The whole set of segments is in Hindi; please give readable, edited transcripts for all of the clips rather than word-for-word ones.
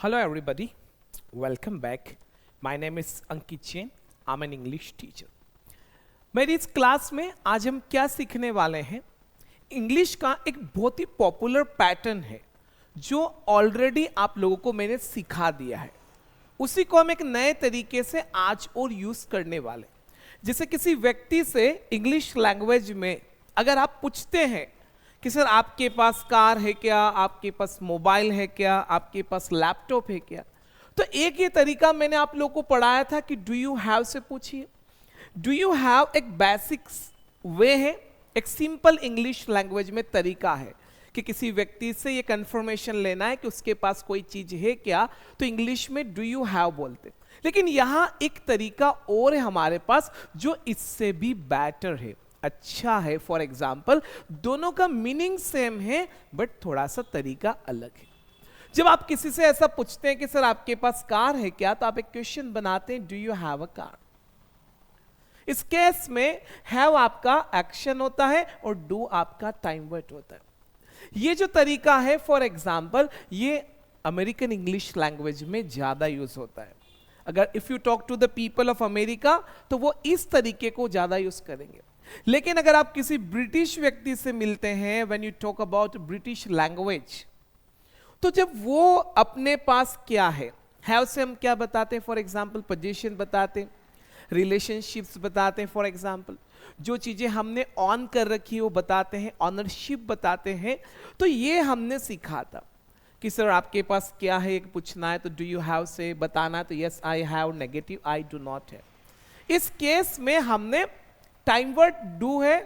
Hello everybody, welcome back. My name is Ankit Jain. I'm an English teacher. मेरी इस क्लास में आज हम क्या सीखने वाले हैं? इंग्लिश का एक बहुत ही पॉपुलर पैटर्न है जो ऑलरेडी आप लोगों को मैंने सिखा दिया है, उसी को हम एक नए तरीके से आज और यूज करने वाले। जैसे किसी व्यक्ति से इंग्लिश लैंग्वेज में अगर आप पूछते हैं कि सर आपके पास कार है क्या, आपके पास मोबाइल है क्या, आपके पास लैपटॉप है क्या, तो एक ये तरीका मैंने आप लोगों को पढ़ाया था कि डू यू हैव से पूछिए। डू यू हैव एक बेसिक वे है, एक सिंपल इंग्लिश लैंग्वेज में तरीका है कि किसी व्यक्ति से ये कंफर्मेशन लेना है कि उसके पास कोई चीज है क्या, तो इंग्लिश में डू यू हैव बोलते। लेकिन यहां एक तरीका और है हमारे पास जो इससे भी बेटर है, अच्छा है। फॉर एग्जाम्पल दोनों का मीनिंग सेम है बट थोड़ा सा तरीका अलग है। जब आप किसी से ऐसा पूछते हैं कि सर आपके पास कार है क्या, तो आप एक क्वेश्चन बनाते हैं do you have a car. इस केस में हैव आपका एक्शन होता है और डू आपका टाइम वर्ड होता है। ये जो तरीका है फॉर एग्जाम्पल ये अमेरिकन इंग्लिश लैंग्वेज में ज्यादा यूज होता है। अगर if you talk to the people of America तो वो इस तरीके को ज्यादा यूज करेंगे। लेकिन अगर आप किसी ब्रिटिश व्यक्ति से मिलते हैं, when you talk about British language, तो जब वो अपने पास क्या है, हैव से हम क्या बताते हैं, फॉर एग्जाम्पल पोजीशन बताते हैं, रिलेशनशिप्स बताते हैं, फॉर एग्जाम्पल जो चीजें हमने ऑन कर रखी है वो बताते हैं, ऑनरशिप बताते हैं। तो ये हमने सीखा था कि सर आपके पास क्या है एक पूछना है तो डू यू हैव से बताना है, तो yes I have, negative I do not है। इस केस में हमने टाइम वर्ड डू है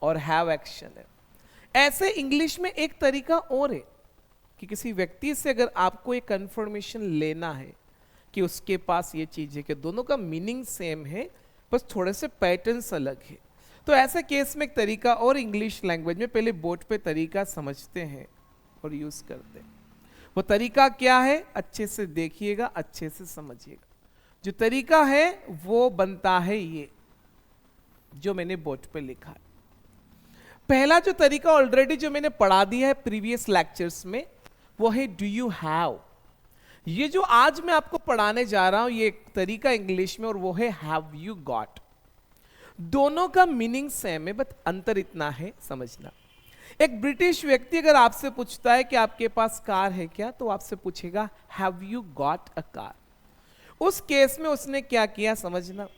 और हैव एक्शन है। ऐसे इंग्लिश में एक तरीका और है कि किसी व्यक्ति से अगर आपको एक कंफर्मेशन लेना है कि उसके पास ये चीज है कि दोनों का मीनिंग सेम है बस थोड़े से पैटर्न्स अलग है, तो ऐसे केस में एक तरीका और इंग्लिश लैंग्वेज में पहले बोर्ड पे तरीका समझते हैं और यूज करते हैं। वो तरीका क्या है अच्छे से देखिएगा, अच्छे से समझिएगा। जो तरीका है वो बनता है ये जो मैंने बोर्ड पे लिखा है। पहला जो तरीका ऑलरेडी जो मैंने पढ़ा दिया है प्रीवियस लेक्चर्स में वो है डू यू हैव। ये जो आज मैं आपको पढ़ाने जा रहा हूं ये एक तरीका इंग्लिश में और वो है हैव यू गॉट। दोनों का मीनिंग सेम है बट अंतर इतना है समझना। एक ब्रिटिश व्यक्ति अगर आपसे पूछता है कि आपके पास कार है क्या, तो आपसे पूछेगा have you got a car. उस केस में उसने क्या किया समझना,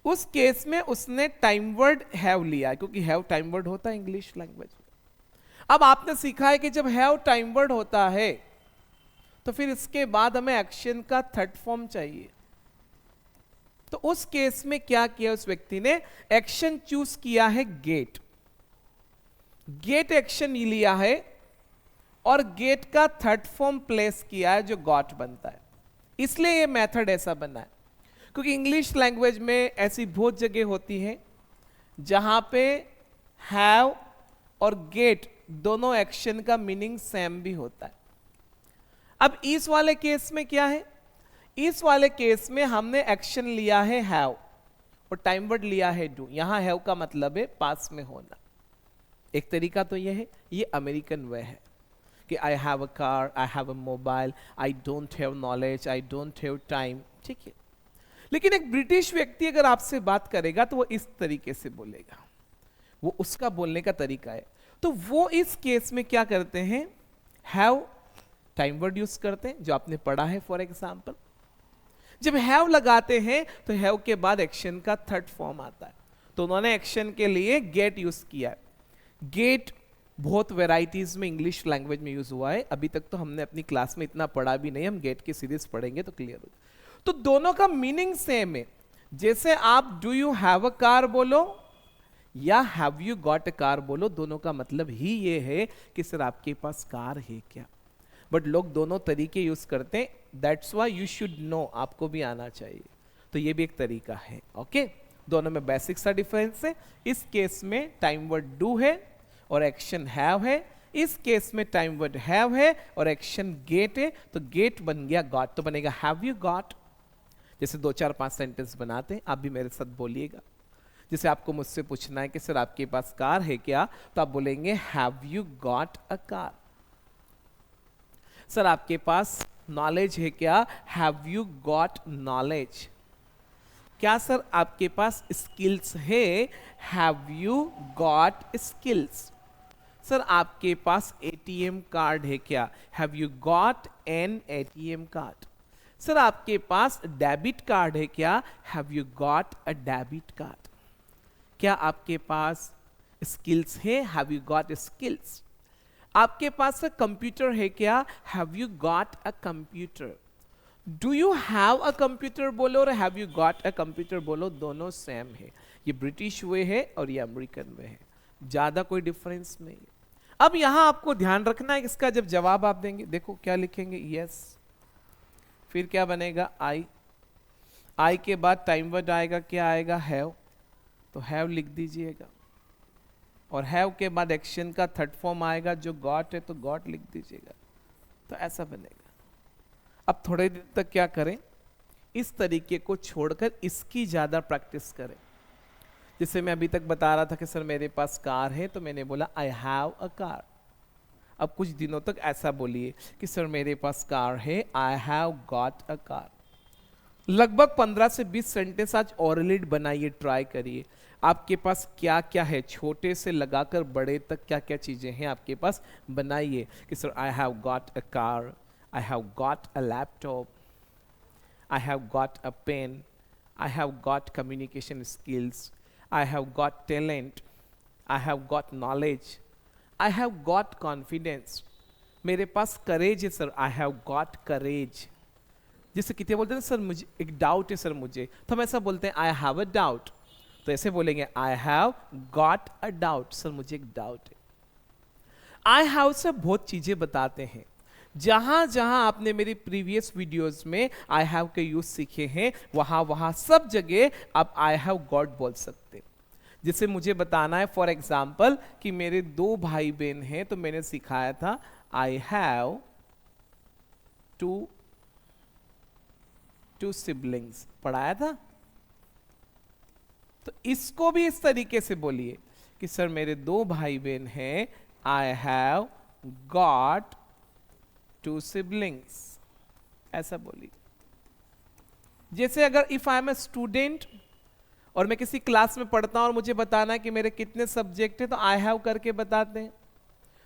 उस केस में उसने टाइम वर्ड हैव लिया क्योंकि हैव टाइम वर्ड होता है इंग्लिश लैंग्वेज में। अब आपने सीखा है कि जब हैव टाइम वर्ड होता है तो फिर इसके बाद हमें एक्शन का थर्ड फॉर्म चाहिए। तो उस केस में क्या किया उस व्यक्ति ने, एक्शन चूज किया है गेट। गेट एक्शन लिया है और गेट का थर्ड फॉर्म प्लेस किया है जो गॉट बनता है। इसलिए ये मेथड ऐसा बना है क्योंकि इंग्लिश लैंग्वेज में ऐसी बहुत जगह होती है जहां पे हैव और गेट दोनों एक्शन का मीनिंग सेम भी होता है। अब इस वाले केस में क्या है, इस वाले केस में हमने एक्शन लिया है हैव और टाइम वर्ड लिया है डू। यहां हैव का मतलब है पास में होना। एक तरीका तो यह है, ये अमेरिकन वे है कि आई have a car, I have a mobile, I don't have knowledge, I don't have time, ठीक है। लेकिन एक ब्रिटिश व्यक्ति अगर आपसे बात करेगा तो वो इस तरीके से बोलेगा, वो उसका बोलने का तरीका है। तो वो इस केस में क्या करते हैं, हैव टाइम वर्ड यूज करते हैं जो आपने पढ़ा है। फॉर एग्जाम्पल जब हैव लगाते हैं तो हैव के बाद एक्शन का थर्ड फॉर्म आता है, तो उन्होंने एक्शन के लिए गेट यूज किया है। गेट बहुत वेराइटीज में इंग्लिश लैंग्वेज में यूज हुआ है, अभी तक तो हमने अपनी क्लास में इतना पढ़ा भी नहीं, हम गेट की सीरीज पढ़ेंगे तो क्लियर हो। तो दोनों का मीनिंग सेम है। जैसे आप do you have a car बोलो या have you got a car बोलो, दोनों का मतलब ही ये है कि सर आपके पास कार है क्या। बट लोग दोनों तरीके यूज करते हैं, that's why you should know, आपको भी आना चाहिए। तो ये भी एक तरीका है, ओके। दोनों में बेसिक सा डिफरेंस है। इस केस में टाइम वर्ड डू है और एक्शन हैव है, इस केस में टाइम वर्ड हैव है और एक्शन गेट है, तो गेट बन गया गॉट, तो बनेगा हैव यू गॉट। जैसे 2-4-5 सेंटेंस बनाते हैं, आप भी मेरे साथ बोलिएगा। जैसे आपको मुझसे पूछना है कि सर आपके पास कार है क्या, तो आप बोलेंगे have you got a car. Sir आपके पास नॉलेज है क्या, हैव यू गॉट नॉलेज। क्या सर आपके पास स्किल्स है, have you got skills. Sir आपके पास एटीएम कार्ड है क्या, have you got an ATM card. Sir आपके पास डेबिट कार्ड है क्या, have you got a debit card. क्या आपके पास स्किल्स है, हैव यू गॉट स्किल्स। आपके पास कंप्यूटर है क्या, have you got a computer. Do you have a computer बोलो और have you got a computer बोलो, दोनों सेम है। ये ब्रिटिश वे है और ये अमेरिकन वे है, ज्यादा कोई डिफरेंस नहीं है। अब यहां आपको ध्यान रखना है, इसका जब जवाब आप देंगे, देखो क्या लिखेंगे, यस, फिर क्या बनेगा, आई। आई के बाद टाइम वर्ड आएगा, क्या आएगा, हैव, तो हैव लिख दीजिएगा। और हैव के बाद एक्शन का थर्ड फॉर्म आएगा जो गॉट है, तो गॉट लिख दीजिएगा। तो ऐसा बनेगा। अब थोड़े दिन तक क्या करें, इस तरीके को छोड़कर इसकी ज्यादा प्रैक्टिस करें। जैसे मैं अभी तक बता रहा था कि सर मेरे पास कार है, तो मैंने बोला आई हैव अ कार। अब कुछ दिनों तक ऐसा बोलिए कि सर मेरे पास कार है, I have got a car. लगभग 15 से 20 सेंटेंस आज ओरली बनाइए, ट्राई करिए। आपके पास क्या क्या है, छोटे से लगाकर बड़े तक क्या क्या चीजें हैं आपके पास, बनाइए कि sir I have got a car, I have got a laptop, I have got a pen, I have got communication skills, I have got talent, I have got knowledge, I have got confidence. मेरे पास courage है sir, I have got courage. जैसे कितने बोलते हैं सर मुझे एक डाउट है सर मुझे, तो हम ऐसा बोलते हैं I have a doubt, तो ऐसे बोलेंगे I have got a doubt, sir मुझे एक डाउट है। I have से बहुत चीजें बताते हैं। जहां जहां आपने मेरी प्रीवियस वीडियोस में आई हैव के यूज सीखे हैं, वहां वहां सब जगह आप आई हैव गॉट बोल सकते। जैसे मुझे बताना है फॉर एग्जाम्पल कि मेरे 2 भाई बहन हैं, तो मैंने सिखाया था आई हैव टू सिबलिंग्स, पढ़ाया था। तो इसको भी इस तरीके से बोलिए कि सर मेरे 2 भाई बहन हैं, आई हैव गॉट 2 siblings, ऐसा बोलिए। जैसे अगर if I am a student और मैं किसी क्लास में पढ़ता हूं और मुझे बताना है कि मेरे कितने सब्जेक्ट है, तो आई हैव करके बताते हैं।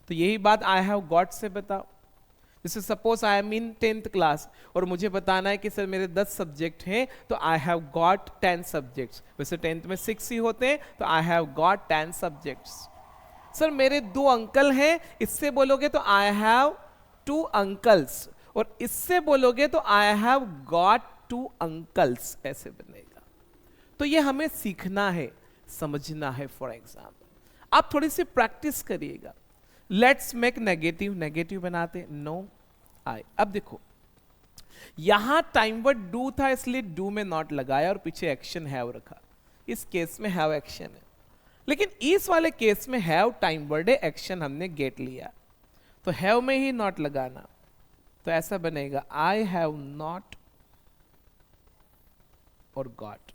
तो यही बात आई हैव गॉट से बताओ। जैसे suppose I am in 10th class और मुझे बताना है कि सर मेरे 10 सब्जेक्ट हैं, तो आई हैव गॉट 10 सब्जेक्ट्स। वैसे 10th में 6 ही होते हैं, तो आई हैव गॉट 10 सब्जेक्ट्स। सर मेरे 2 अंकल हैं, इससे बोलोगे तो आई हैव 2 uncles, और इससे बोलोगे तो आई हैव गॉट 2 uncles, ऐसे बनेगा। तो ये हमें सीखना है, समझना है। फॉर एग्जाम्पल आप थोड़ी सी प्रैक्टिस करिएगा। लेट्स मेक नेगेटिव, नेगेटिव बनाते, नो आई। अब देखो यहां टाइम वर्ड डू था, इसलिए डू में नॉट लगाया और पीछे एक्शन हैव रखा। इस केस में हैव एक्शन है, लेकिन इस वाले केस में हैव टाइम वर्ड है, एक्शन हमने गेट लिया, तो हैव में ही नॉट लगाना। तो ऐसा बनेगा आई हैव नॉट और गॉट।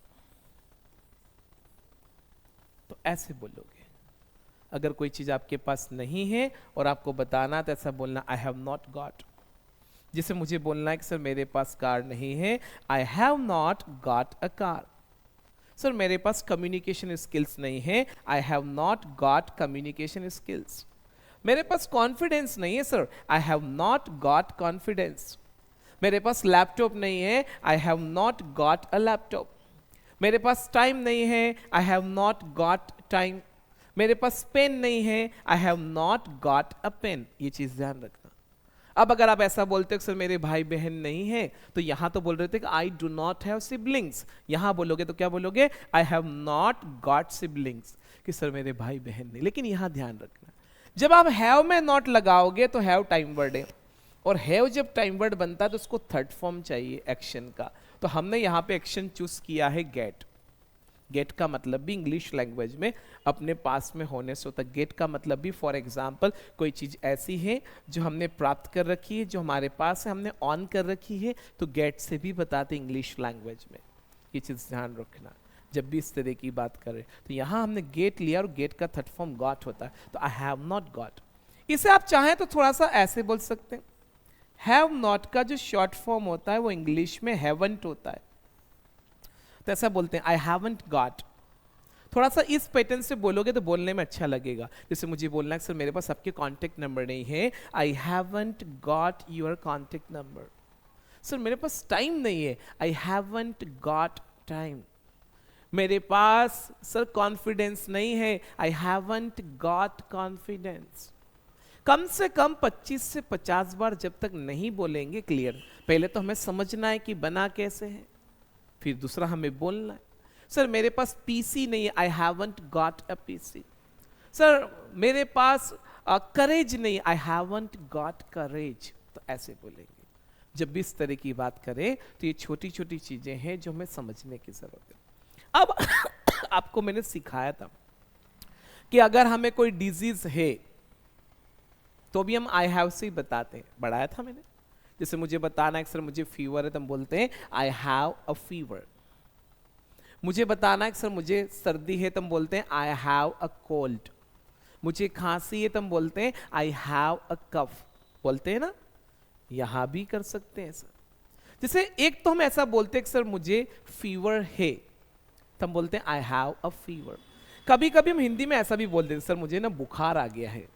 तो ऐसे बोलोगे। अगर कोई चीज आपके पास नहीं है और आपको बताना, तो ऐसा बोलना आई हैव नॉट गॉट। जैसे मुझे बोलना है कि सर मेरे पास कार नहीं है, I have not got a car. Sir मेरे पास कम्युनिकेशन स्किल्स नहीं है, I have not got communication skills. मेरे पास कॉन्फिडेंस नहीं है sir, I have not got confidence. मेरे पास लैपटॉप नहीं है, I have not got a laptop. मेरे पास टाइम नहीं है, I have not got time. मेरे पास पेन नहीं है, I have not got a pen. ये चीज ध्यान रखना। अब अगर आप ऐसा बोलते हो सर मेरे भाई बहन नहीं है, तो यहां तो बोल रहे थे कि आई डू नॉट हैव सिबलिंग्स। यहां बोलोगे तो क्या बोलोगे, आई हैव नॉट गॉट सिबलिंग्स, कि सर मेरे भाई बहन नहीं। लेकिन यहां ध्यान रखना, जब आप हैव में नॉट लगाओगे तो हैव टाइम वर्ड है, और हैव जब टाइम वर्ड बनता है तो उसको थर्ड फॉर्म चाहिए एक्शन का। तो हमने यहाँ पे एक्शन चूज किया है गेट। गेट का मतलब भी इंग्लिश लैंग्वेज में अपने पास में होने से होता है। गेट का मतलब भी फॉर एग्जाम्पल कोई चीज ऐसी है जो हमने प्राप्त कर रखी है, जो हमारे पास है, हमने ऑन कर रखी है, तो गेट से भी बताते इंग्लिश लैंग्वेज में। ये चीज ध्यान रखना जब भी इस तरह की बात करें। तो यहां हमने गेट लिया और गेट का थर्ड फॉर्म गॉट होता है, तो आई हैव नॉट गॉट। इसे आप चाहें तो थोड़ा सा ऐसे बोल सकते हैं, हैव नॉट का जो शॉर्ट फॉर्म होता है वो इंग्लिश में हैवंट होता है, तो ऐसा बोलते हैं आई हैवंट गॉट। थोड़ा सा इस पैटर्न से बोलोगे तो बोलने में अच्छा लगेगा। जैसे मुझे बोलना है सर मेरे पास आपके कॉन्टेक्ट नंबर नहीं है, I haven't got your contact number. Sir मेरे पास टाइम नहीं है, आई हैवंट गॉट टाइम। मेरे पास सर कॉन्फिडेंस नहीं है, आई हैवंट गॉट कॉन्फिडेंस। कम से कम 25 से 50 बार जब तक नहीं बोलेंगे क्लियर, पहले तो हमें समझना है कि बना कैसे है, फिर दूसरा हमें बोलना है। सर मेरे पास पीसी नहीं है, I haven't got a PC. Sir मेरे पास करेज नहीं, आई हैवंट गॉट करेज। तो ऐसे बोलेंगे। जब भी इस तरह की बात करें तो ये छोटी छोटी चीजें हैं जो हमें समझने की जरूरत है। अब आपको मैंने सिखाया था कि अगर हमें कोई डिजीज है तो भी हम आई हैव से ही बताते हैं, बढ़ाया था मैंने। जैसे मुझे बताना है कि सर मुझे फीवर है तो हम बोलते हैं आई हैव अ फीवर। मुझे बताना है कि सर मुझे सर्दी है तो हम बोलते हैं आई हैव अ कोल्ड। मुझे खांसी है तो हम बोलते हैं आई हैव अ कफ। बोलते हैं ना, यहां भी कर सकते हैं सर। जैसे एक तो हम ऐसा बोलते हैं कि सर मुझे फीवर है तो हम बोलते हैं आई हैव अ फीवर। कभी कभी हम हिंदी में ऐसा भी बोल देते हैं सर मुझे ना बुखार आ गया है,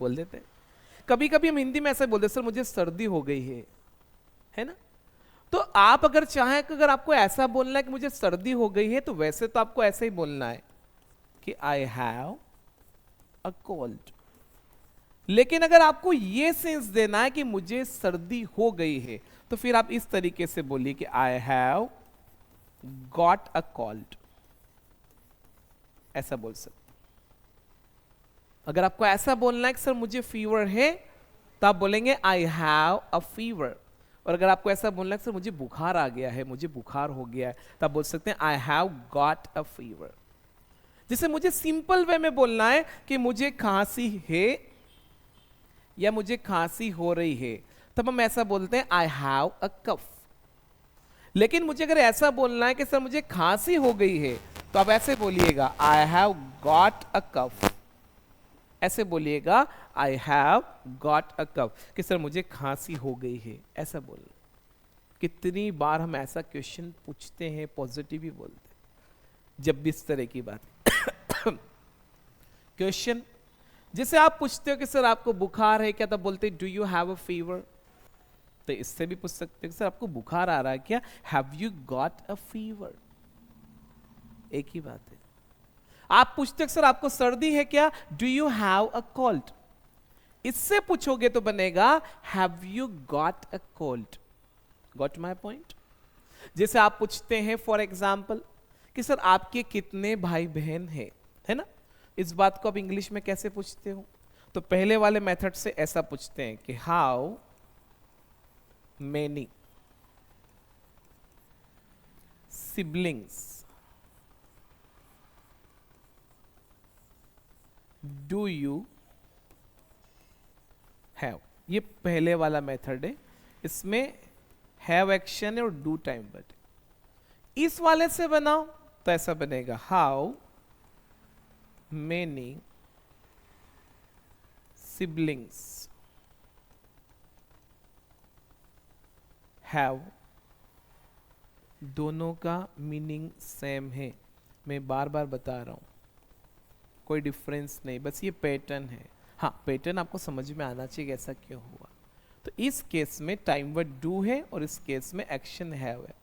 बोल देते हैं। कभी कभी हम हिंदी में ऐसा बोलते हैं सर मुझे सर्दी हो गई है ना। तो आप अगर चाहें कि अगर आपको ऐसा बोलना है कि मुझे सर्दी हो गई है तो वैसे तो आपको ऐसे ही बोलना है कि आई हैव अ कोल्ड। लेकिन अगर आपको यह सेंस देना है कि मुझे सर्दी हो गई है तो फिर आप इस तरीके से बोलिए कि आई हैव गॉट अ कोल्ड, ऐसा बोल सकते। अगर आपको ऐसा बोलना है कि सर मुझे फीवर है तो आप बोलेंगे आई हैव अ फीवर। और अगर आपको ऐसा बोलना है कि सर मुझे बुखार आ गया है, मुझे बुखार हो गया है, तो आप बोल सकते हैं आई हैव गॉट अ फीवर। जिसे मुझे सिंपल वे में बोलना है कि मुझे खांसी है या मुझे खांसी हो रही है, तब हम ऐसा बोलते हैं आई हैव अ कफ। लेकिन मुझे अगर ऐसा बोलना है कि सर मुझे खांसी हो गई है तो आप ऐसे बोलिएगा आई हैव गॉट अ कफ। ऐसे बोलिएगा आई हैव गॉट अ कफ कि सर मुझे खांसी हो गई है, ऐसा बोलना। कितनी बार हम ऐसा क्वेश्चन पूछते हैं, पॉजिटिव ही बोलते हैं जब भी इस तरह की बात। क्वेश्चन जैसे आप पूछते हो कि सर आपको बुखार है क्या, तब बोलते हैं do you have a fever. तो इससे भी पूछ सकते हो कि सर आपको बुखार आ रहा है क्या, have you got a fever. एक ही बात है। आप पूछते हो सर आपको सर्दी है क्या, do you have a cold. इससे पूछोगे तो बनेगा have you got a cold. Got my point. जैसे आप पूछते हैं फॉर एग्जाम्पल कि सर आपके कितने भाई बहन हैं, है ना। इस बात को आप इंग्लिश में कैसे पूछते हो, तो पहले वाले मेथड से ऐसा पूछते हैं कि how many siblings do you have. ये पहले वाला मेथड है, इसमें हैव एक्शन है और डू टाइम वर्ड। इस वाले से बनाओ तो ऐसा बनेगा हाउ मेनी सिबलिंग्स हैव। दोनों का मीनिंग सेम है, मैं बार बार बता रहा हूं, कोई डिफरेंस नहीं, बस ये पैटर्न है। हाँ, पैटर्न आपको समझ में आना चाहिए ऐसा क्यों हुआ। तो इस केस में टाइम वर्ड डू है और इस केस में एक्शन हैव है।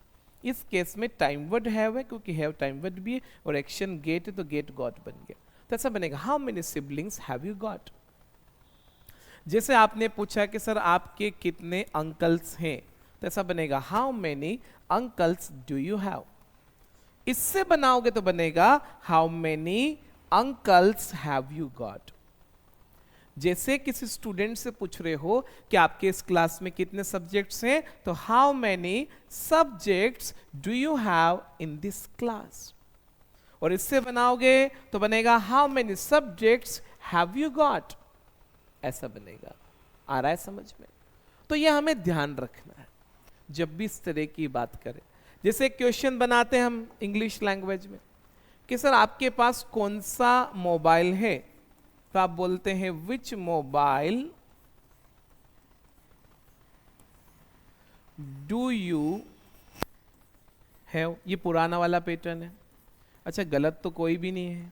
इस केस में टाइम वर्ड हैव है क्योंकि हैव टाइम वर्ड भी है और एक्शन गेट है तो गेट गॉट बन गया। तो ऐसा बनेगा how many siblings have you got. जैसे आपने पूछा कि सर आपके कितने अंकल्स हैं, तो ऐसा बनेगा how many uncles do you have. इससे बनाओगे तो बनेगा how many uncles have you got. जैसे किसी स्टूडेंट से पूछ रहे हो कि आपके इस क्लास में कितने सब्जेक्ट्स हैं, तो how many subjects do you have in this class. और इससे बनाओगे तो बनेगा how many subjects have you got, ऐसा बनेगा। आ रहा है समझ में। तो यह हमें ध्यान रखना है जब भी इस तरह की बात करें। जैसे क्वेश्चन बनाते हैं हम इंग्लिश लैंग्वेज में कि सर आपके पास कौन सा मोबाइल है, तो आप बोलते हैं विच मोबाइल डू यू हैव, ये पुराना वाला पैटर्न है। अच्छा, गलत तो कोई भी नहीं है।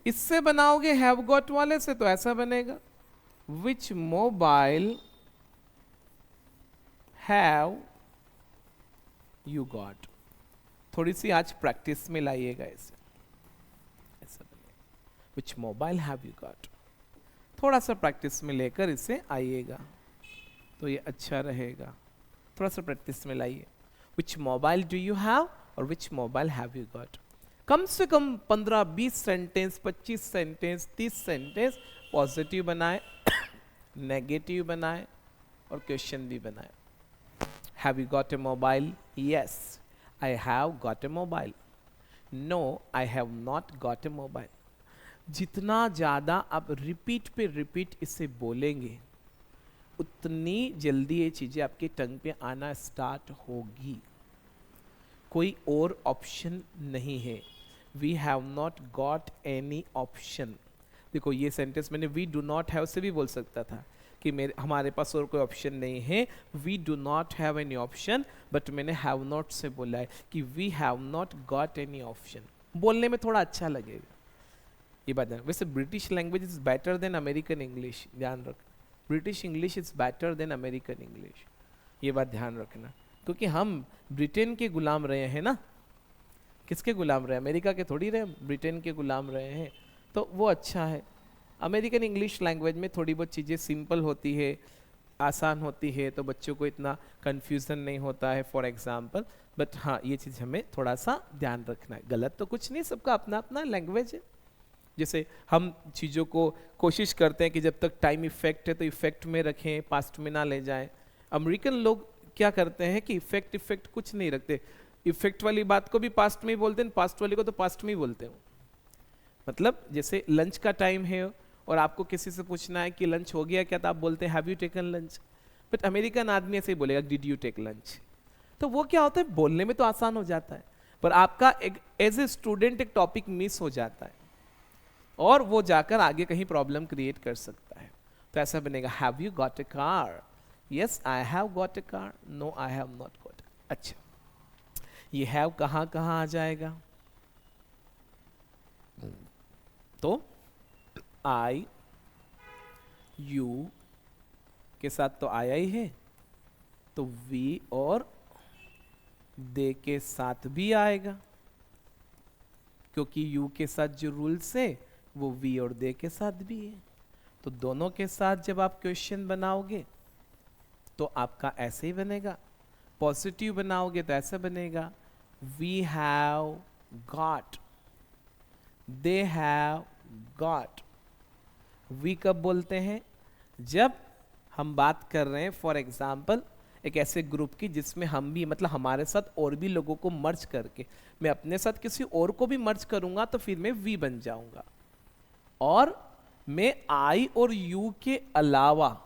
इससे बनाओगे हैव गॉट वाले से तो ऐसा बनेगा, विच मोबाइल हैव यू गॉट। थोड़ी सी आज प्रैक्टिस में लाइएगा इसे, ऐसा बनेगा विच मोबाइल हैव यू गॉट। थोड़ा सा प्रैक्टिस में लेकर इसे आइएगा तो ये अच्छा रहेगा। थोड़ा सा प्रैक्टिस में लाइए, which mobile do you have और which mobile have you got. कम से कम 15-20 सेंटेंस, 25 सेंटेंस, 30 सेंटेंस पॉजिटिव बनाए, नेगेटिव बनाए और क्वेश्चन भी बनाए। Have you got a mobile? Yes, I have got a mobile. No, I have not got a mobile. जितना ज़्यादा आप रिपीट पे रिपीट इसे बोलेंगे उतनी जल्दी ये चीज़ें आपके टंग पे आना स्टार्ट होगी। कोई और ऑप्शन नहीं है। We have not got any option. देखो ये सेंटेंस मैंने वी डू नॉट हैव से भी बोल सकता था कि हमारे पास और कोई ऑप्शन नहीं है, we do not have any option, but मैंने हैव नॉट से बोला है कि we have not got any option. बोलने में थोड़ा अच्छा लगेगा, ये बात है। वैसे British language is better than American English, ध्यान रखना। British English is better than American English, ये बात ध्यान रखना, क्योंकि हम ब्रिटेन के गुलाम रहे हैं ना। किसके गुलाम रहे? अमेरिका के थोड़ी रहे, ब्रिटेन के गुलाम रहे हैं, तो वो अच्छा है। अमेरिकन इंग्लिश लैंग्वेज में थोड़ी बहुत चीज़ें सिंपल होती है, आसान होती है, तो बच्चों को इतना कन्फ्यूज़न नहीं होता है फॉर एग्जाम्पल। बट हाँ, ये चीज़ हमें थोड़ा सा ध्यान रखना है। गलत तो कुछ नहीं, सबका अपना अपना लैंग्वेज है। जैसे हम चीज़ों को कोशिश करते हैं कि जब तक टाइम इफेक्ट है तो इफेक्ट में रखें, पास्ट में ना ले जाएं। अमेरिकन लोग क्या करते हैं कि इफेक्ट कुछ नहीं रखते। इफेक्ट वाली बात को भी पास्ट में ही बोलते हैं, पास्ट वाली को तो पास्ट में ही बोलते हैं। मतलब जैसे लंच का टाइम है और आपको किसी से पूछना है कि लंच हो गया क्या, तो आप बोलते हैं have you taken lunch. But American आदमी ऐसे ही बोलेगा डिड यू टेक लंच। तो वो क्या होता है, बोलने में तो आसान हो जाता है, पर आपका एक एज ए स्टूडेंट एक टॉपिक मिस हो जाता है और वो जाकर आगे कहीं प्रॉब्लम क्रिएट कर सकता है। तो ऐसा बनेगा have you got a car? Yes, I have got a car. No, I have not got. अच्छा, ये हैव कहाँ कहाँ आ जाएगा? तो आई, यू के साथ तो आया ही है, तो वी और दे के साथ भी आएगा, क्योंकि यू के साथ जो रूल्स है वो वी और दे के साथ भी है। तो दोनों के साथ जब आप क्वेश्चन बनाओगे तो आपका ऐसे ही बनेगा। पॉजिटिव बनाओगे तो ऐसा बनेगा, we have got, they have got. We कब बोलते हैं? जब हम बात कर रहे हैं फॉर एग्जाम्पल एक ऐसे ग्रुप की जिसमें हम भी, मतलब हमारे साथ और भी लोगों को मर्ज करके, मैं अपने साथ किसी और को भी मर्ज करूंगा तो फिर मैं वी बन जाऊंगा। और मैं आई और यू के अलावा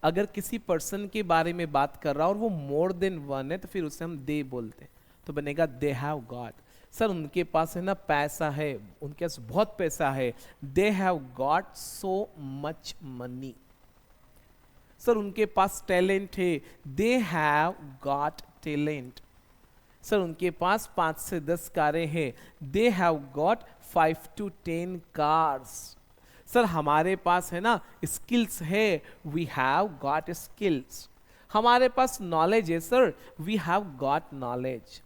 अगर किसी पर्सन के बारे में बात कर रहा हूं और वो मोर देन वन है तो फिर उसे हम दे बोलते हैं, तो बनेगा दे हैव गॉट। सर उनके पास है ना पैसा है, उनके पास बहुत पैसा है, दे have got so much money. Sir उनके पास टैलेंट है, दे हैव गॉट टैलेंट। सर उनके पास 5 से 10 कारें हैं, दे have got 5 to 10 cars. Sir हमारे पास है ना स्किल्स है, वी हैव गॉट स्किल्स। हमारे पास नॉलेज है sir, we have got knowledge.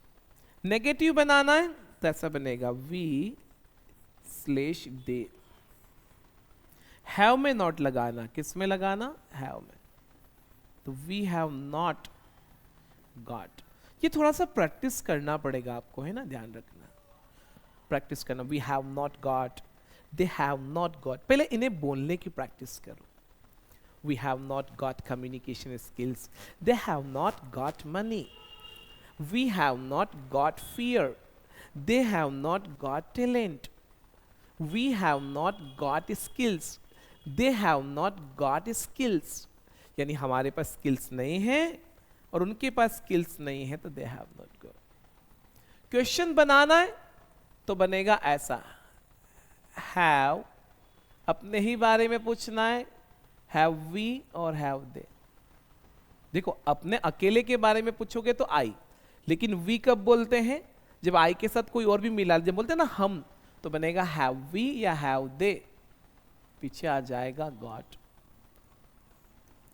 Negative बनाना है तो ऐसा बनेगा वी स्लेश दे। हैव में नॉट लगाना, किस में लगाना? हैव में। तो वी हैव नॉट गॉट। ये थोड़ा सा प्रैक्टिस करना पड़ेगा आपको, है ना, ध्यान रखना, प्रैक्टिस करना। We have not got, they have not got. पहले इन्हें बोलने की प्रैक्टिस करो। We have not got communication skills, they have not got money. We have not got fear, they have not got talent. We have not got skills, they have not got skills. यानी हमारे पास स्किल्स नहीं है और उनके पास स्किल्स नहीं है, तो they have not got। Question बनाना है तो बनेगा ऐसा, have अपने ही बारे में पूछना है, have we और have they। देखो अपने अकेले के बारे में पूछोगे तो आई, लेकिन वी कब बोलते हैं? जब आई के साथ कोई और भी मिला, जब बोलते हैं ना हम, तो बनेगा हैव वी या हैव दे, पीछे आ जाएगा गॉट।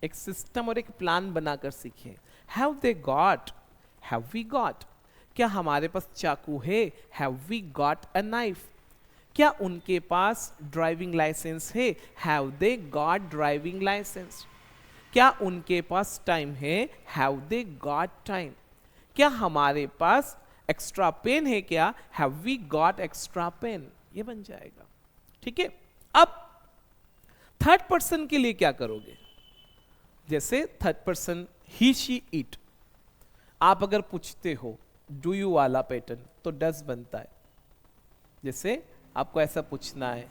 एक सिस्टम और एक प्लान बनाकर सीखे। Have they got, have we got, क्या हमारे पास चाकू है? Have we got a knife. क्या उनके पास ड्राइविंग लाइसेंस है? Have they got driving licence. क्या उनके पास टाइम है? Have they got time. क्या हमारे पास एक्स्ट्रा पेन है? क्या have we got extra pen. ये बन जाएगा। ठीक है, अब थर्ड पर्सन के लिए क्या करोगे? जैसे third person he she it, आप अगर पूछते हो डू यू वाला पैटर्न तो डस बनता है। जैसे आपको ऐसा पूछना है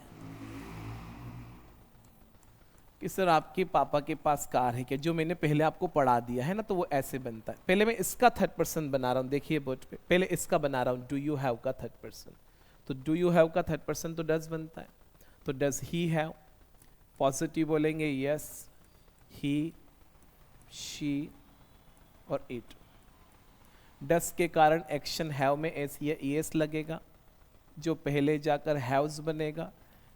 कि सर आपके पापा के पास कार है क्या, जो मैंने पहले आपको पढ़ा दिया है ना, तो वो ऐसे बनता है। पहले मैं इसका थर्ड पर्सन बना रहा हूं, देखिए बोर्ड पे, पहले इसका बना रहा हूं, डू यू हैव का थर्ड पर्सन। तो डू यू हैव का थर्ड पर्सन तो डस बनता है। तो डस ही हैव, पॉजिटिव बोलेंगे यस, ही, शी और इट। डस के कारण एक्शन हैव में एस या ईएस लगेगा, जो पहले जाकर हैव्स बनेगा,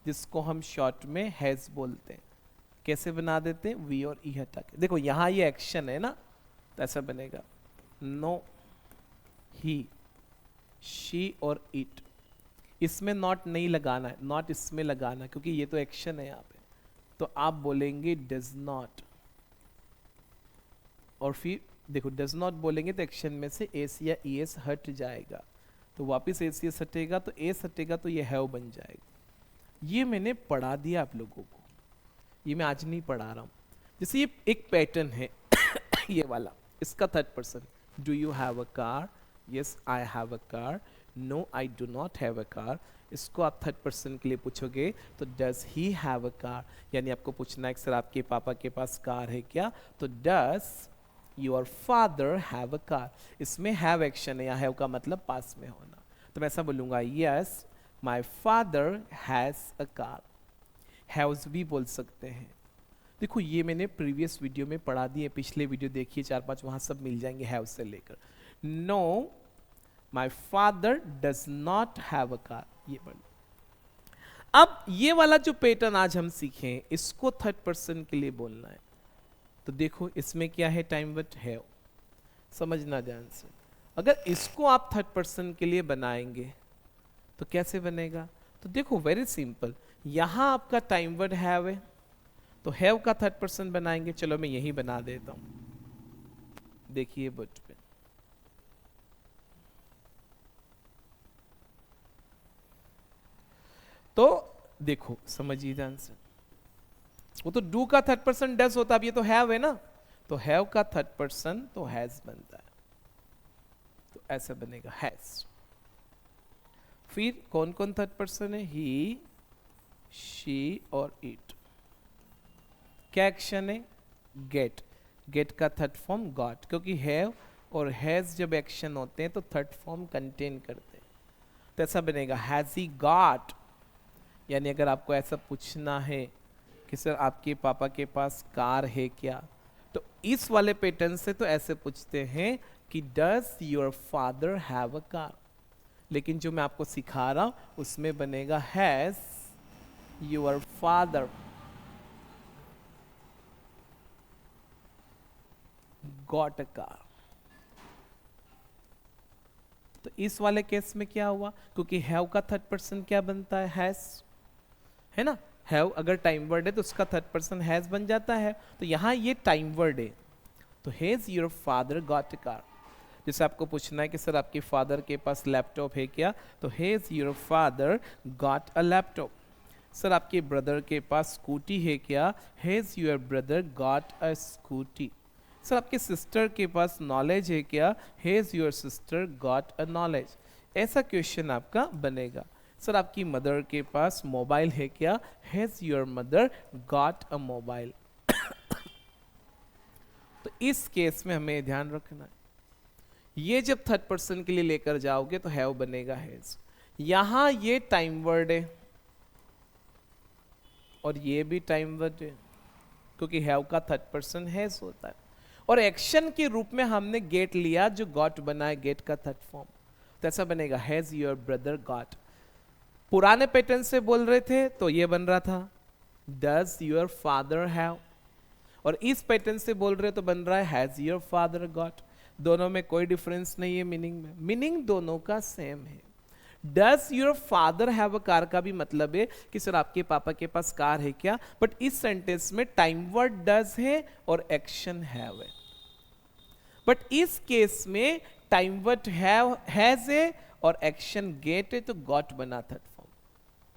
जिसको हम शॉर्ट में हैज बोलते हैं। कैसे बना देते हैं? वी और ई हटा के। देखो यहां ये एक्शन है ना, तो ऐसा बनेगा नो, ही, शी और इट। इसमें नॉट नहीं लगाना है, नॉट इसमें लगाना, क्योंकि ये तो एक्शन है यहाँ पे। तो आप बोलेंगे डज नॉट, और फिर देखो डज नॉट बोलेंगे तो एक्शन में से एस या ई एस हट जाएगा, तो वापस एस एस हटेगा, तो एस हटेगा तो ये हैव बन जाएगा। ये मैंने पढ़ा दिया आप लोगों को, ये मैं आज नहीं पढ़ा रहा हूँ। जैसे ये एक पैटर्न है ये वाला, इसका third person, do you have a car? Yes I have a car. No I do not have a car. इसको आप थर्ड पर्सन के लिए पूछोगे तो does he have a car, यानी आपको पूछना है कि सर आपके पापा के पास कार है क्या? तो does your father have a car. इसमें हैव एक्शन है, या हैव का मतलब पास में होना, तो मैं ऐसा बोलूंगा yes my father has a car. Haves भी बोल सकते हैं। देखो ये मैंने प्रीवियस वीडियो में पढ़ा दिए, पिछले वीडियो देखिए 4-5, वहां सब मिल जाएंगे हैव से लेकर। Know my father does not have a car, ये पढ़। अब ये वाला जो पैटर्न आज हम सीखें, इसको थर्ड पर्सन के लिए बोलना है। तो देखो इसमें क्या है, टाइम वर्ड हैव, समझना ध्यान से। अगर इसको आप थर्ड पर्सन के लिए बनाएंगे तो कैसे बनेगा? तो देखो वेरी सिंपल, यहां आपका टाइम वर्ड हैव है, तो हैव का थर्ड पर्सन बनाएंगे। चलो मैं यही बना देता हूं, देखिए बोर्ड पे। तो देखो समझिए ध्यान से, वो तो डू का थर्ड पर्सन डस होता, अब ये तो हैव है ना, तो हैव का थर्ड पर्सन तो हैज बनता है, तो ऐसा बनेगा हैज। फिर कौन कौन थर्ड पर्सन है? ही, शी और इट। क्या एक्शन है? गेट। गेट का थर्ड फॉर्म गॉट, क्योंकि हैव और हैज जब एक्शन होते हैं तो थर्ड फॉर्म कंटेन करते हैं, तो ऐसा बनेगा हैज ही गॉट। यानी अगर आपको ऐसा पूछना है कि सर आपके पापा के पास कार है क्या, तो इस वाले पैटर्न से तो ऐसे पूछते हैं कि does your father have a car. लेकिन जो मैं आपको सिखा रहा हूं उसमें बनेगा has your father got a car. तो इस वाले केस में क्या हुआ, क्योंकि हैव का थर्ड पर्सन क्या बनता है? हैज, है ना। हैव अगर टाइम वर्ड है तो उसका थर्ड पर्सन हैज बन जाता है, तो यहां ये टाइम वर्ड है, तो has your father got a car. जैसे आपको पूछना है कि सर आपके फादर के पास लैपटॉप है क्या, तो has your father got a laptop. Sir आपके ब्रदर के पास स्कूटी है क्या, has your brother got a scooty. Sir आपके सिस्टर के पास नॉलेज है क्या, has your sister got a knowledge. ऐसा क्वेश्चन आपका बनेगा। सर आपकी मदर के पास मोबाइल है क्या, has your mother got a mobile. तो इस केस में हमें ध्यान रखना है, ये जब थर्ड पर्सन के लिए लेकर जाओगे तो हैव बनेगा हैज। यहां ये टाइम वर्ड है और ये भी टाइम वर्ड है, क्योंकि हैव का थर्ड पर्सन हैज होता है। और एक्शन के रूप में हमने गेट लिया, जो गॉट बना है गेट का थर्ड फॉर्म, तो ऐसा बनेगा हैज योर ब्रदर गॉट। पुराने पैटर्न से बोल रहे थे तो ये बन रहा था डज योर फादर हैव, और इस पैटर्न से बोल रहे तो बन रहा है हैज योर फादर गॉट। दोनों में कोई डिफरेंस नहीं है मीनिंग में, मीनिंग दोनों का सेम है। Does your father have a car का भी मतलब है कि सर आपके पापा के पास कार है क्या, बट इस सेंटेंस में टाइम वर्ड डज है और एक्शन हैव है। बट इस केस में टाइम वर्ड हैव हैज है और एक्शन गेट है, तो गॉट बना थर्ड फॉर्म।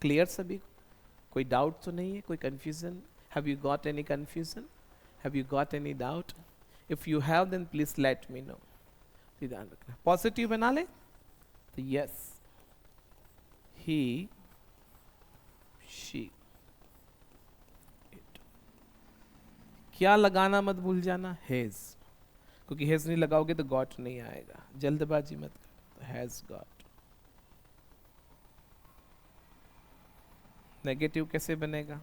क्लियर सभी को? कोई डाउट तो नहीं है, कोई confusion? Have you got any confusion? Have you got any doubt? If you have then please let me know. ध्यान रखना पॉजिटिव बना ले तो यस he, she, it। क्या लगाना मत भूल जाना, हैज, क्योंकि हैज नहीं लगाओगे तो गॉट नहीं आएगा, जल्दबाजी मत कर। Has got. नेगेटिव कैसे बनेगा?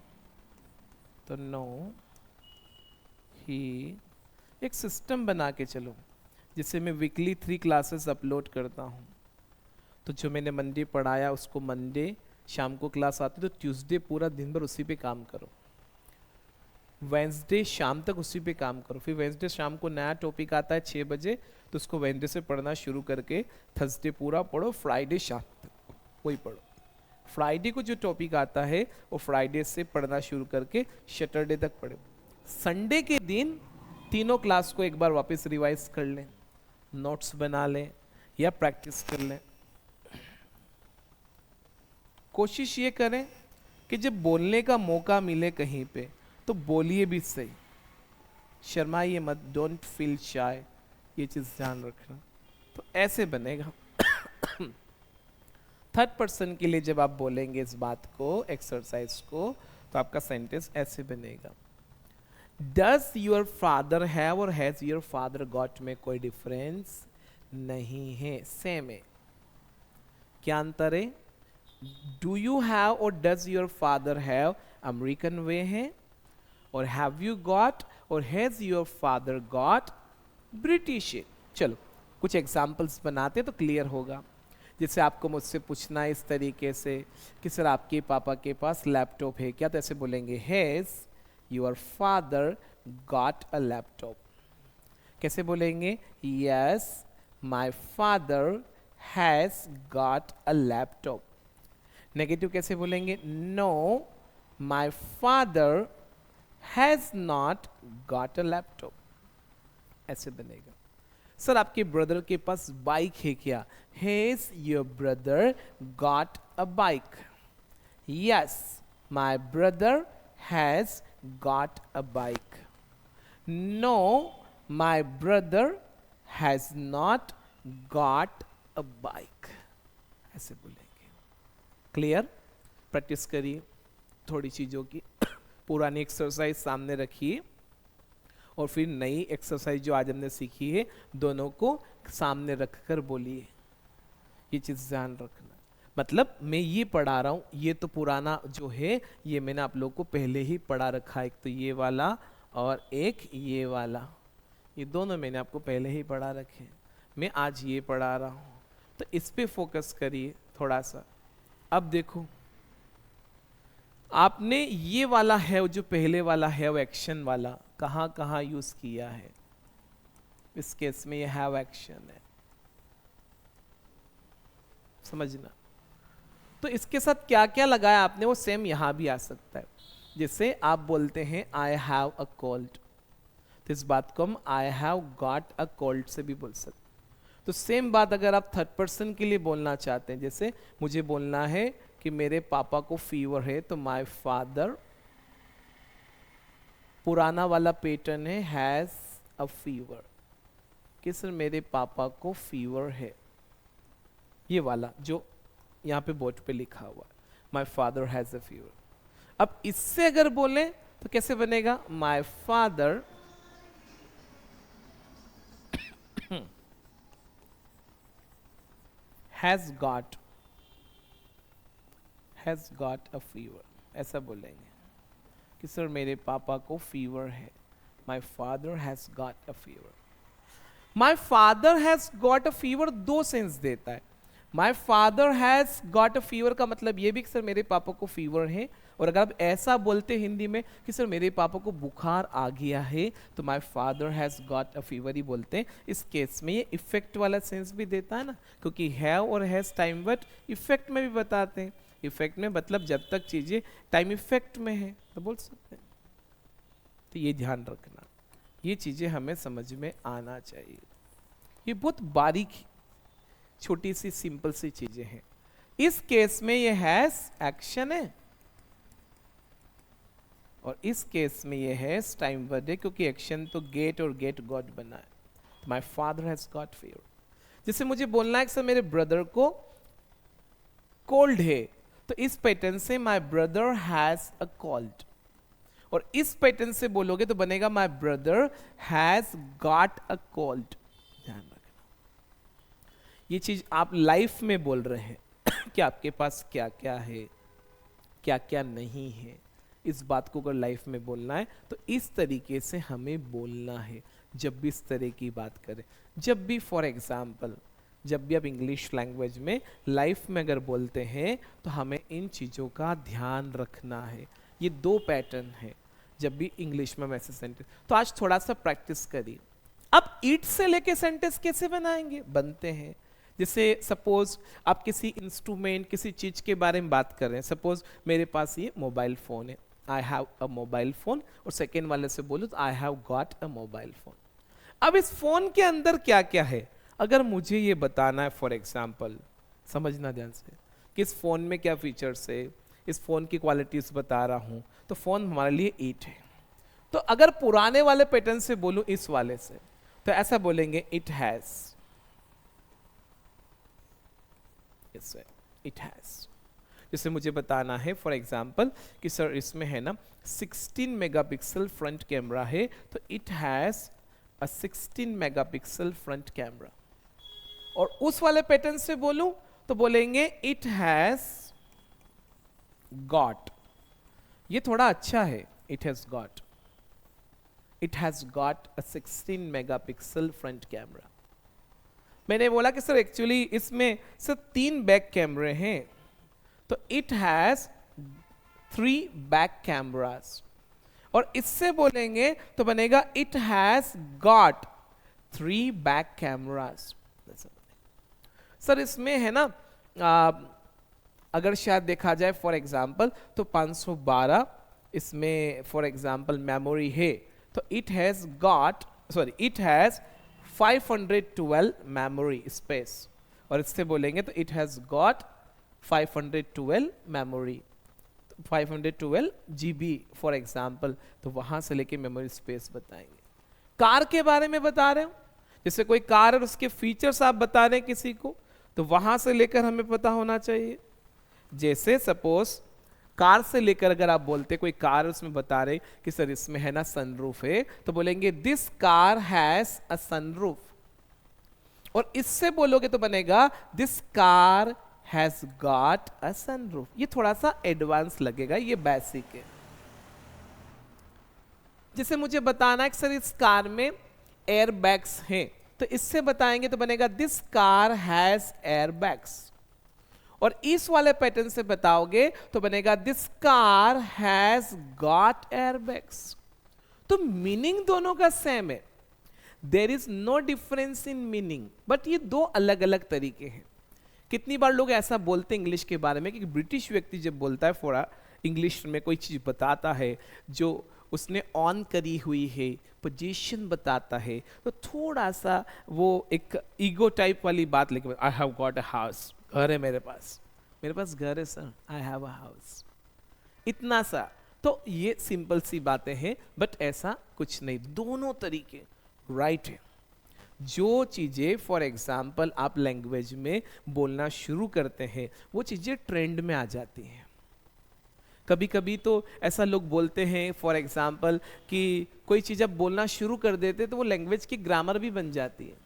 तो नो ही। एक सिस्टम बना के चलो, जिससे मैं वीकली 3 क्लासेस अपलोड करता हूं। तो जो मैंने मंडे पढ़ाया उसको मंडे शाम को क्लास आती, तो ट्यूसडे पूरा दिन भर उसी पे काम करो, वेंसडे शाम तक उसी पे काम करो, फिर वेंसडे शाम को नया टॉपिक आता है 6 बजे, तो उसको वेंसडे से पढ़ना शुरू करके थर्सडे पूरा पढ़ो, फ्राइडे शाम तक वही पढ़ो। फ्राइडे को जो टॉपिक आता है वो फ्राइडे से पढ़ना शुरू करके सैटरडे तक पढ़ो। संडे के दिन तीनों क्लास को एक बार वापस रिवाइज कर लें, नोट्स बना लें या प्रैक्टिस कर लें। कोशिश ये करें कि जब बोलने का मौका मिले कहीं पे तो बोलिए भी सही, शर्माइए मत, डोंट फील शाय, ये चीज ध्यान रखना। तो ऐसे बनेगा। थर्ड पर्सन के लिए जब आप बोलेंगे इस बात को, एक्सरसाइज को, तो आपका सेंटेंस ऐसे बनेगा डज योर फादर हैव और हैज योर फादर गॉट में कोई डिफरेंस नहीं है, सेम है। क्या अंतर है? डू यू हैव और does your father have American way है, और हैव यू गॉट और has your father got British है। चलो कुछ एग्जाम्पल्स बनाते तो क्लियर होगा। जैसे आपको मुझसे पूछना है इस तरीके से कि सर आपके पापा के पास लैपटॉप है क्या, तो ऐसे बोलेंगे has your father got a laptop. कैसे बोलेंगे? Yes my father has got a laptop. Negative कैसे बोलेंगे? Know my father has not got a laptop. ऐसे बनेगा। सर आपके ब्रदर के पास बाइक है क्या? Has your brother got a bike? Yes my brother has got a bike. Know my brother has not got a bike. ऐसे बोलेंगे। क्लियर? प्रैक्टिस करिए थोड़ी चीजों की। पुरानी एक्सरसाइज सामने रखिए और फिर नई एक्सरसाइज जो आज हमने सीखी है दोनों को सामने रखकर बोलिए। ये चीज ध्यान रखना। मतलब मैं ये पढ़ा रहा हूं, ये तो पुराना जो है ये मैंने आप लोग को पहले ही पढ़ा रखा है, एक तो ये वाला और एक ये वाला, ये दोनों मैंने आपको पहले ही पढ़ा रखे हैं। मैं आज ये पढ़ा रहा हूं, तो इस पे फोकस करिए थोड़ा सा। अब देखो आपने ये वाला है, जो पहले वाला है वो एक्शन वाला, कहां कहां यूज किया है? इस केस में ये हैव एक्शन है, समझना। तो इसके साथ क्या क्या लगाया आपने वो सेम यहां भी आ सकता है। जैसे आप बोलते हैं आई हैव अ कोल्ड, तो इस बात को हम आई हैव गॉट अ कोल्ड से भी बोल सकते। तो सेम बात अगर आप थर्ड पर्सन के लिए बोलना चाहते हैं, जैसे मुझे बोलना है कि मेरे पापा को फीवर है, तो माय फादर, पुराना वाला पैटर्न है हैज अ फीवर, कि सर मेरे पापा को फीवर है, ये वाला जो यहाँ पे बोर्ड पे लिखा हुआ है, my father has a fever. अब इससे अगर बोले तो कैसे बनेगा? My father has got a fever, ऐसा बोलेंगे कि सर मेरे पापा को फीवर है। माई father has got a fever. My father has got a fever दो सेंस देता है। माई father has got a fever का मतलब ये भी कि सर मेरे पापा को फीवर है, और अगर आप ऐसा बोलते हिंदी में कि सर मेरे पापा को बुखार आ गया है, तो my father has got a fever ही बोलते हैं। इस केस में ये इफेक्ट वाला सेंस भी देता है ना, क्योंकि हैव और हैज टाइम वर्ड इफेक्ट में भी बताते हैं। इफेक्ट में मतलब जब तक चीजें टाइम इफेक्ट में है तो बोल सकते हैं। तो ये ध्यान रखना, ये चीजें हमें समझ में आना चाहिए। ये बहुत बारीक छोटी सी सिंपल सी चीजें हैं। इस केस में ये हैज एक्शन है, और इस केस में ये हैज टाइम वर्ड है, क्योंकि एक्शन तो गेट और गेट गॉट बना है। माई फादर हैज गॉट फीवर। जैसे मुझे बोलना है कि सर मेरे ब्रदर को कोल्ड है, तो इस पैटर्न से my brother has a cold, और इस पैटर्न से बोलोगे तो बनेगा my brother has got a cold. ध्यान रखना, ये चीज आप लाइफ में बोल रहे हैं कि आपके पास क्या क्या है, क्या क्या नहीं है। इस बात को अगर लाइफ में बोलना है तो इस तरीके से हमें बोलना है जब भी इस तरह की बात करें। जब भी फॉर एग्जाम्पल जब भी आप इंग्लिश लैंग्वेज में लाइफ में अगर बोलते हैं तो हमें इन चीज़ों का ध्यान रखना है। ये दो पैटर्न है जब भी इंग्लिश में मैसेज सेंटेंस। तो आज थोड़ा सा प्रैक्टिस करिए। अब इट से लेके सेंटेंस कैसे बनाएंगे, बनते हैं। जैसे सपोज आप किसी इंस्ट्रूमेंट किसी चीज के बारे में बात कर रहे हैं। सपोज मेरे पास ये मोबाइल फोन है, I have a mobile phone, और सेकेंड वाले से बोलो तो आई have got a mobile phone. अब इस फोन के अंदर क्या क्या है, अगर मुझे ये बताना है, फॉर एग्जाम्पल समझना ध्यान से कि इस फोन में क्या फीचर्स है, इस फोन की क्वालिटीज बता रहा हूं, तो फोन हमारे लिए इट है। तो अगर पुराने वाले पैटर्न से बोलूं इस वाले से, तो ऐसा बोलेंगे इट हैज, इट हैज। जैसे मुझे बताना है फॉर एग्जाम्पल कि सर इसमें है ना 16 मेगापिक्सल फ्रंट कैमरा है, तो it has a 16 megapixel front camera. और उस वाले पैटर्न से बोलूं तो बोलेंगे इट हैज गॉट। ये थोड़ा अच्छा है, it has got, it has got a 16 megapixel front camera. मैंने बोला कि सर एक्चुअली इसमें सिर्फ 3 बैक कैमरे हैं, तो इट हैज 3 बैक कैमरास। और इससे बोलेंगे तो बनेगा it has got 3 back cameras. Sir इसमें है ना अगर शायद देखा जाए फॉर एग्जांपल तो 512 इसमें फॉर एग्जांपल मेमोरी है, तो it has got it has 512 memory space. और इससे बोलेंगे तो it has got 512 memory, 512 GB for example, तो वहां से लेके मेमोरी स्पेस बताएंगे। कार के बारे में बता रहे हो, जैसे कोई कार और उसके फीचर्स आप बता रहे हैं किसी को, तो वहां से लेकर हमें पता होना चाहिए। जैसे सपोज कार से लेकर अगर आप बोलते कोई कार उसमें बता रहे कि सर इसमें है ना सनरूफ है, तो बोलेंगे this car has a sunroof. और इससे बोलोगे तो बनेगा this car has got a sunroof. ये थोड़ा सा एडवांस लगेगा, ये बेसिक है। जैसे मुझे बताना है कि सर इस कार में एयर बैग्स हैं, तो इससे बताएंगे तो बनेगा this car has air bags. और इस वाले पैटर्न से बताओगे तो बनेगा this car has got air bags. तो मीनिंग दोनों का सेम है, there is no difference in meaning, but ये दो अलग अलग तरीके हैं। कितनी बार लोग ऐसा बोलते हैं इंग्लिश के बारे में कि ब्रिटिश व्यक्ति जब बोलता है फॉर इंग्लिश में कोई चीज बताता है जो उसने ऑन करी हुई है, पोजीशन बताता है, तो थोड़ा सा वो एक ईगो टाइप वाली बात लेके आई हैव गॉट अ हाउस, घर है मेरे पास घर है sir, I have a house, इतना सा। तो ये सिंपल सी बातें हैं, बट ऐसा कुछ नहीं, दोनों तरीके राइट है। जो चीजें फॉर एग्जाम्पल आप लैंग्वेज में बोलना शुरू करते हैं वो चीजें ट्रेंड में आ जाती हैं। कभी कभी तो ऐसा लोग बोलते हैं फॉर एग्जाम्पल कि कोई चीज आप बोलना शुरू कर देते तो वो लैंग्वेज की ग्रामर भी बन जाती है।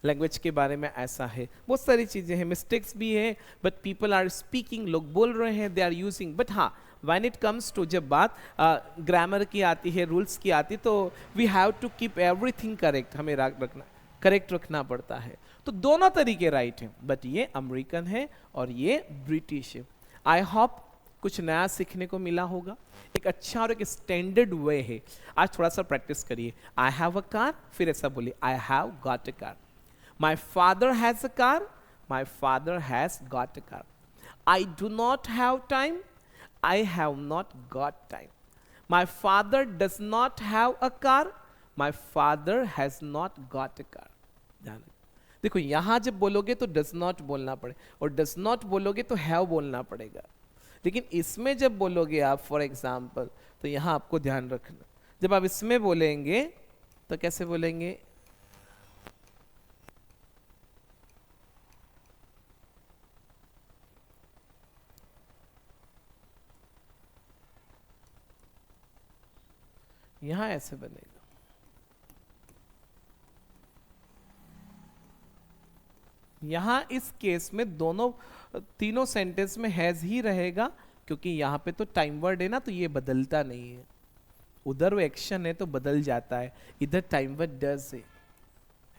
लैंग्वेज के बारे में ऐसा है, बहुत सारी चीज़ें हैं, मिस्टेक्स भी है, बट पीपल आर स्पीकिंग, लोग बोल रहे हैं, दे आर यूजिंग, बट हाँ व्हेन इट कम्स टू जब बात ग्रामर की आती है, रूल्स की आती है, तो we have to keep everything correct, हमें रखना करेक्ट रखना पड़ता है। तो दोनों तरीके राइट हैं, बट ये अमेरिकन है और ये ब्रिटिश है। आई होप कुछ नया सीखने को मिला होगा, एक अच्छा और एक स्टैंडर्ड वे है। आज थोड़ा सा प्रैक्टिस करिए। आई हैव अ कार, फिर ऐसा बोलिए आई have got a car. My father has a car, my father has got a car. I do not have time, I have not got time. My father does not have a car, my father has not got a car. ध्यान देखो, यहां जब बोलोगे तो डज नॉट बोलना पड़े, और डज नॉट बोलोगे तो हैव बोलना पड़ेगा। लेकिन इसमें जब बोलोगे आप फॉर एग्जाम्पल, तो यहां आपको ध्यान रखना, जब आप इसमें बोलेंगे तो कैसे बोलेंगे, यहां ऐसे बनेगा। यहां इस केस में दोनों तीनों सेंटेंस में हैज ही रहेगा, क्योंकि यहां पे तो टाइम वर्ड है ना, तो ये बदलता नहीं है। उधर वो एक्शन है तो बदल जाता है, इधर टाइम वर्ड डज है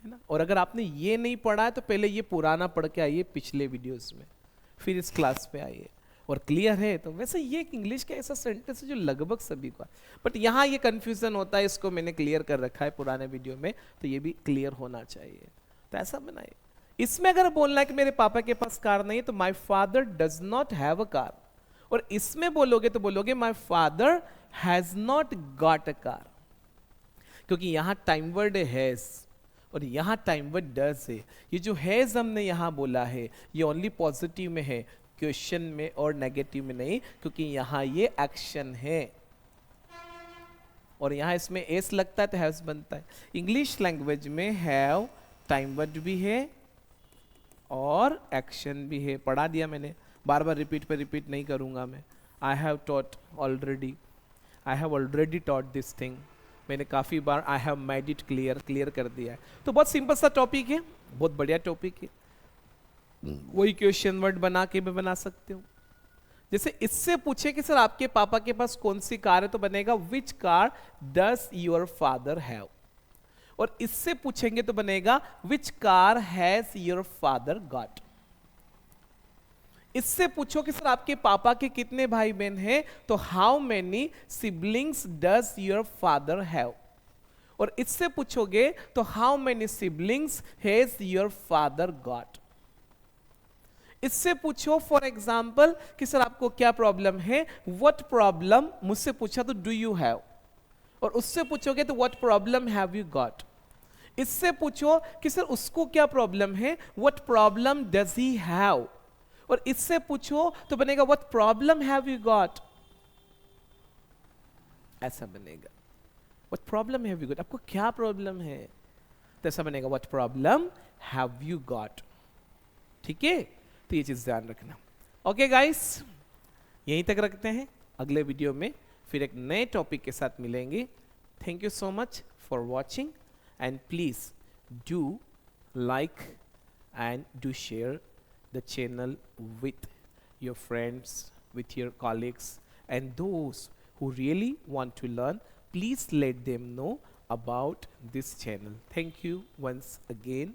ना। और अगर आपने ये नहीं पढ़ा है तो पहले ये पुराना पढ़ के आइए पिछले वीडियोस में, फिर इस क्लास पे आइए, और क्लियर है। तो वैसे ये इंग्लिश का ऐसा सेंटेंस है जो लगभग सभी को, बट यहाँ ये कंफ्यूजन होता है, इसको मैंने क्लियर कर रखा है पुराने वीडियो में, तो ये भी क्लियर होना चाहिए। तो ऐसा बनाइए। इसमें अगर बोलना है कि मेरे पापा के पास कार नहीं है, तो my father does not have a car. और इसमें बोलोगे तो बोलोगे माई father has not got a car, क्योंकि यहां टाइम वर्ड है हैज, और यहां टाइम वर्ड डज है। ये जो हैज हमने यहां बोला है, ये ओनली पॉजिटिव में है, क्वेश्चन में और नेगेटिव में नहीं, क्योंकि यहां ये एक्शन है, और यहां इसमें एस लगता है तो हैव बनता है। इंग्लिश लैंग्वेज में हैव टाइम वर्ड भी है और एक्शन भी है, पढ़ा दिया मैंने, बार बार रिपीट पे रिपीट नहीं करूंगा मैं। I have taught already, I have already taught this thing, मैंने काफ़ी बार I have made it clear कर दिया है। तो बहुत सिंपल सा टॉपिक है, बहुत बढ़िया टॉपिक है। वही क्वेश्चन वर्ड बना के भी बना सकते हो। जैसे इससे पूछे कि सर आपके पापा के पास कौन सी कार है, तो बनेगा which car does your father have. और इससे पूछेंगे तो बनेगा which car has your father got. इससे पूछो कि सर आपके पापा के कितने भाई बहन हैं, तो how many siblings does your father have. और इससे पूछोगे तो how many siblings has your father got. इससे पूछो फॉर एग्जाम्पल कि सर आपको क्या प्रॉब्लम है, व्हाट प्रॉब्लम, मुझसे पूछा तो डू यू हैव। और उससे पूछोगे तो what problem have you got. इससे पूछो कि सर उसको क्या प्रॉब्लम है, what problem does he have. और इससे पूछो तो बनेगा what problem have you got, ऐसा बनेगा। What problem have you got, आपको क्या प्रॉब्लम है, तो ऐसा बनेगा what problem have you got. ठीक है, तो ये चीज ध्यान रखना। ओके गाइस, यहीं तक रखते हैं, अगले वीडियो में फिर एक नए टॉपिक के साथ मिलेंगे। Thank you so much for watching, and please do like and do share the channel with your friends, with your colleagues, and those who really want to learn, please let them know about this channel. Thank you once again.